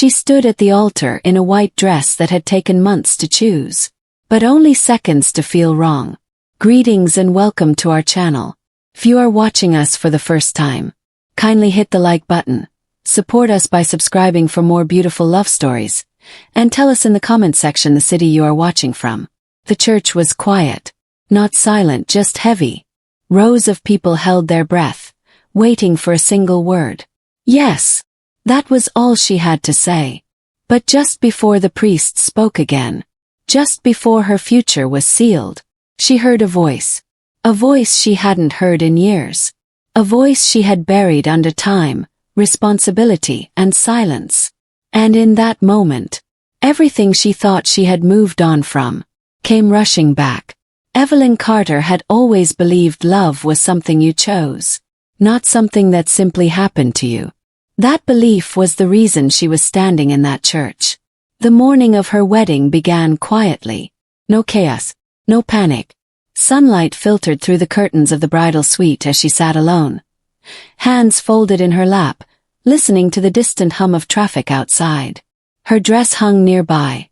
She stood at the altar in a white dress that had taken months to choose, but only seconds to feel wrong. Greetings and welcome to our channel. If you are watching us for the first time, kindly hit the like button, support us by subscribing for more beautiful love stories, and tell us in the comment section the city you are watching from. The church was quiet, not silent, just heavy. Rows of people held their breath, waiting for a single word. Yes. That was all she had to say. But just before the priest spoke again, just before her future was sealed, she heard a voice she hadn't heard in years, a voice she had buried under time, responsibility, and silence. And in that moment, everything she thought she had moved on from came rushing back. Evelyn Carter had always believed love was something you chose, not something that simply happened to you. That belief was the reason she was standing in that church. The morning of her wedding began quietly. No chaos, no panic. Sunlight filtered through the curtains of the bridal suite as she sat alone, hands folded in her lap, listening to the distant hum of traffic outside. Her dress hung nearby.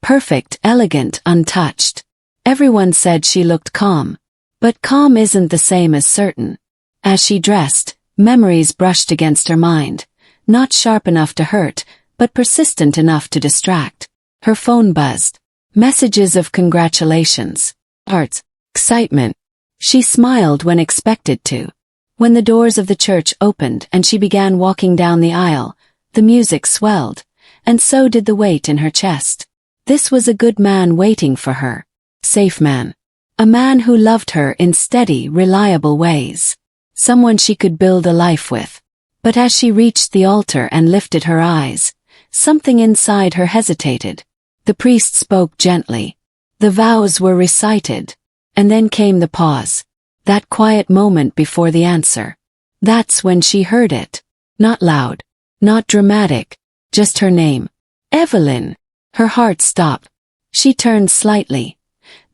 Perfect, elegant, untouched. Everyone said she looked calm. But calm isn't the same as certain. As she dressed, memories brushed against her mind, not sharp enough to hurt, but persistent enough to distract. Her phone buzzed. Messages of congratulations, hearts, excitement. She smiled when expected to. When the doors of the church opened and she began walking down the aisle, the music swelled, and so did the weight in her chest. This was a good man waiting for her. Safe man. A man who loved her in steady, reliable ways. Someone she could build a life with. But as she reached the altar and lifted her eyes, something inside her hesitated. The priest spoke gently. The vows were recited. And then came the pause. That quiet moment before the answer. That's when she heard it. Not loud. Not dramatic. Just her name. Evelyn. Her heart stopped. She turned slightly.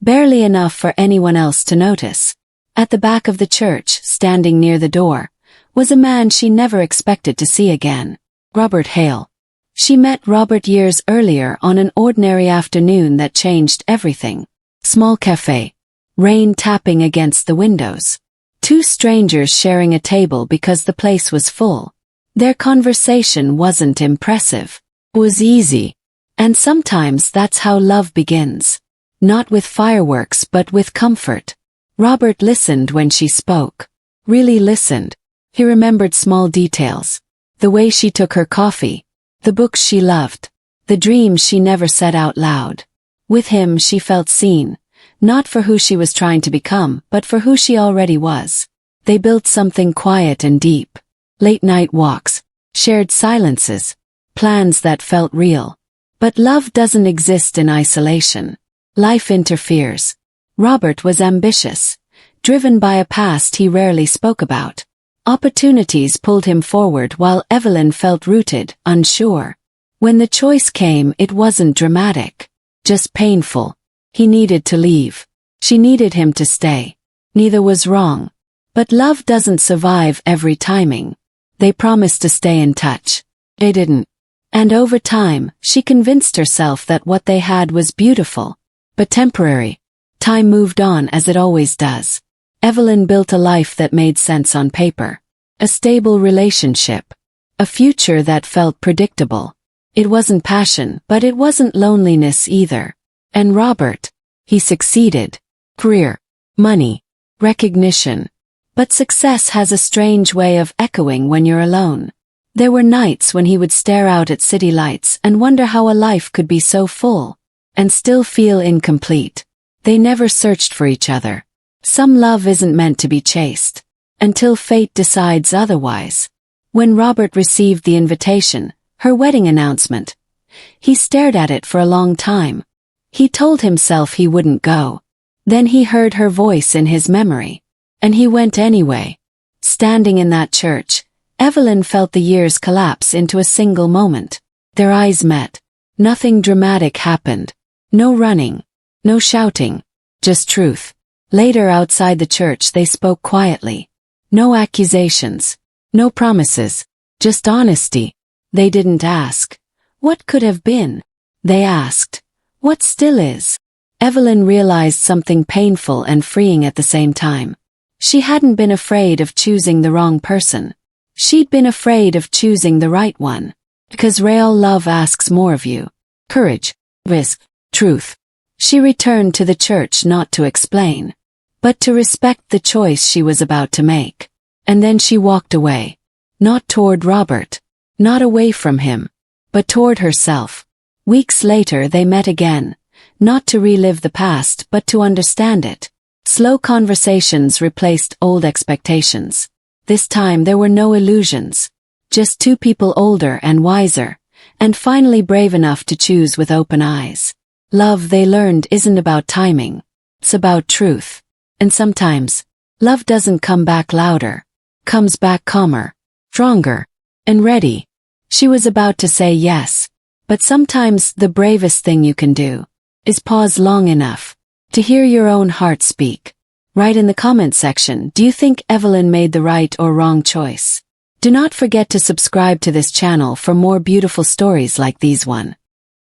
Barely enough for anyone else to notice. At the back of the church, standing near the door, was a man she never expected to see again. Robert Hale. She met Robert years earlier on an ordinary afternoon that changed everything. Small cafe. Rain tapping against the windows. Two strangers sharing a table because the place was full. Their conversation wasn't impressive. It was easy. And sometimes that's how love begins. Not with fireworks but with comfort. Robert listened when she spoke. Really listened. He remembered small details. The way she took her coffee. The books she loved. The dreams she never said out loud. With him she felt seen. Not for who she was trying to become, but for who she already was. They built something quiet and deep. Late-night walks. Shared silences. Plans that felt real. But love doesn't exist in isolation. Life interferes. Robert was ambitious. Driven by a past he rarely spoke about. Opportunities pulled him forward while Evelyn felt rooted, unsure. When the choice came, it wasn't dramatic. Just painful. He needed to leave. She needed him to stay. Neither was wrong. But love doesn't survive every timing. They promised to stay in touch. They didn't. And over time, she convinced herself that what they had was beautiful. But temporary. Time moved on as it always does. Evelyn built a life that made sense on paper. A stable relationship. A future that felt predictable. It wasn't passion, but it wasn't loneliness either. And Robert, he succeeded. Career, money, recognition. But success has a strange way of echoing when you're alone. There were nights when he would stare out at city lights and wonder how a life could be so full, and still feel incomplete. They never searched for each other. Some love isn't meant to be chased, until fate decides otherwise. When Robert received the invitation, her wedding announcement, he stared at it for a long time. He told himself he wouldn't go. Then he heard her voice in his memory. And he went anyway. Standing in that church, Evelyn felt the years collapse into a single moment. Their eyes met. Nothing dramatic happened. No running. No shouting. Just truth. Later outside the church they spoke quietly. No accusations. No promises. Just honesty. They didn't ask, What could have been? They asked. What still is? Evelyn realized something painful and freeing at the same time. She hadn't been afraid of choosing the wrong person. She'd been afraid of choosing the right one. Because real love asks more of you. Courage, risk, truth. She returned to the church not to explain, but to respect the choice she was about to make. And then she walked away. Not toward Robert. Not away from him. But toward herself. Weeks later they met again. Not to relive the past but to understand it. Slow conversations replaced old expectations. This time there were no illusions. Just two people older and wiser, and finally brave enough to choose with open eyes. Love, they learned, isn't about timing. It's about truth. And sometimes, love doesn't come back louder. Comes back calmer, stronger, and ready. She was about to say yes. But sometimes the bravest thing you can do is pause long enough to hear your own heart speak. Write in the comment section, do you think Evelyn made the right or wrong choice? Do not forget to subscribe to this channel for more beautiful stories like these one.